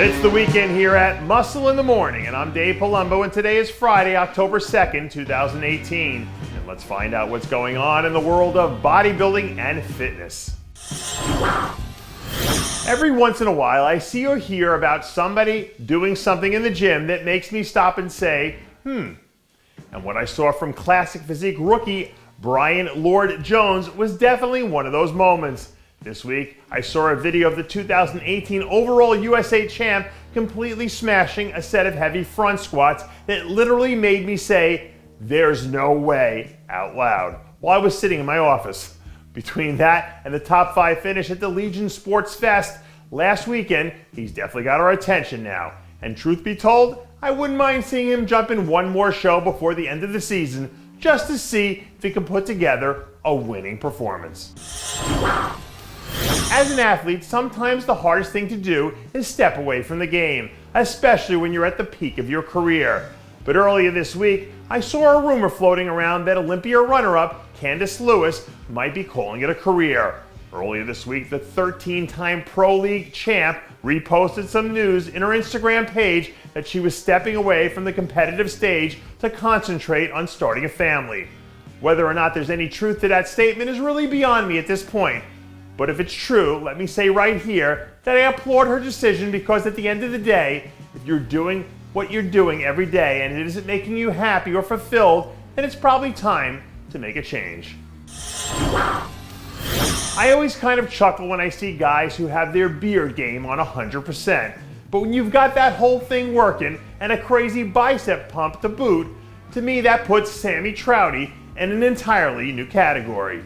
It's the weekend here at Muscle in the Morning, and I'm Dave Palumbo, and today is Friday, October 2nd, 2018. And let's find out what's going on in the world of bodybuilding and fitness. Every once in a while, I see or hear about somebody doing something in the gym that makes me stop and say, And what I saw from classic physique rookie Bryan Jones was definitely one of those moments. This week, I saw a video of the 2018 overall USA champ completely smashing a set of heavy front squats that literally made me say, "There's no way," out loud, while I was sitting in my office. Between that and the top 5 finish at the Legion Sports Fest last weekend, he's definitely got our attention now. And truth be told, I wouldn't mind seeing him jump in one more show before the end of the season, just to see if he can put together a winning performance. As an athlete, sometimes the hardest thing to do is step away from the game, especially when you're at the peak of your career. But earlier this week, I saw a rumor floating around that Olympia runner-up Candice Lewis might be calling it a career. Earlier this week, the 13-time Pro League champ reposted some news in her Instagram page that she was stepping away from the competitive stage to concentrate on starting a family. Whether or not there's any truth to that statement is really beyond me at this point. But if it's true, let me say right here that I applaud her decision, because at the end of the day, if you're doing what you're doing every day and it isn't making you happy or fulfilled, then it's probably time to make a change. I always kind of chuckle when I see guys who have their beard game on 100%. But when you've got that whole thing working and a crazy bicep pump to boot, to me that puts Sammy Trouty in an entirely new category.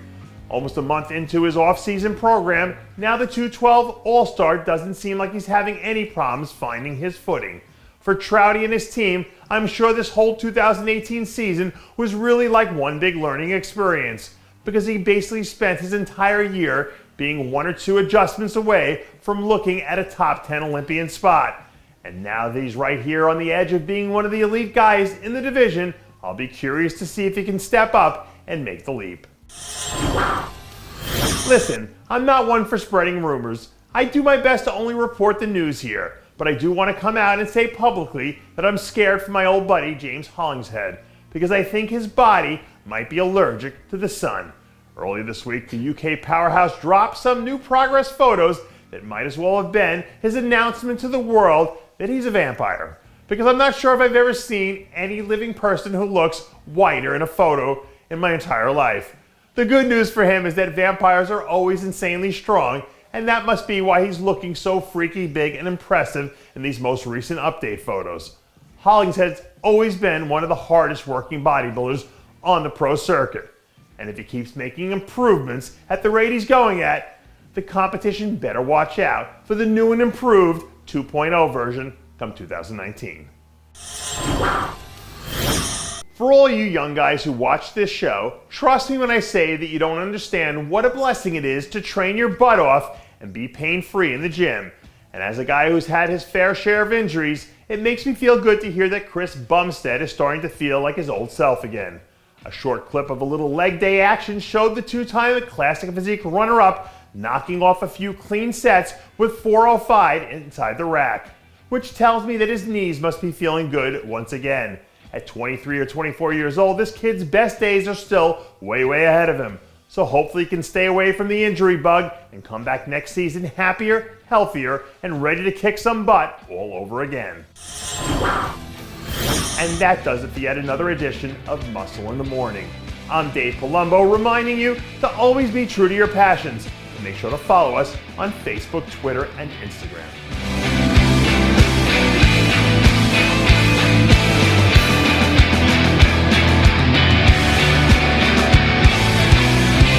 Almost a month into his off-season program, now the 212 All-Star doesn't seem like he's having any problems finding his footing. For Trouty and his team, I'm sure this whole 2018 season was really like one big learning experience, because he basically spent his entire year being 1 or 2 adjustments away from looking at a top 10 Olympian spot. And now that he's right here on the edge of being one of the elite guys in the division, I'll be curious to see if he can step up and make the leap. Listen, I'm not one for spreading rumors. I do my best to only report the news here, but I do want to come out and say publicly that I'm scared for my old buddy James Hollingshead, because I think his body might be allergic to the sun. Earlier this week, the UK powerhouse dropped some new progress photos that might as well have been his announcement to the world that he's a vampire, because I'm not sure if I've ever seen any living person who looks whiter in a photo in my entire life. The good news for him is that vampires are always insanely strong, and that must be why he's looking so freaky big and impressive in these most recent update photos. Hollingshead's always been one of the hardest working bodybuilders on the pro circuit. And if he keeps making improvements at the rate he's going at, the competition better watch out for the new and improved 2.0 version come 2019. For all you young guys who watch this show, trust me when I say that you don't understand what a blessing it is to train your butt off and be pain-free in the gym. And as a guy who's had his fair share of injuries, it makes me feel good to hear that Chris Bumstead is starting to feel like his old self again. A short clip of a little leg day action showed the 2-time classic physique runner-up knocking off a few clean sets with 405 inside the rack, which tells me that his knees must be feeling good once again. At 23 or 24 years old, this kid's best days are still way ahead of him. So hopefully he can stay away from the injury bug and come back next season happier, healthier, and ready to kick some butt all over again. And that does it for yet another edition of Muscle in the Morning. I'm Dave Palumbo, reminding you to always be true to your passions. And make sure to follow us on Facebook, Twitter, and Instagram.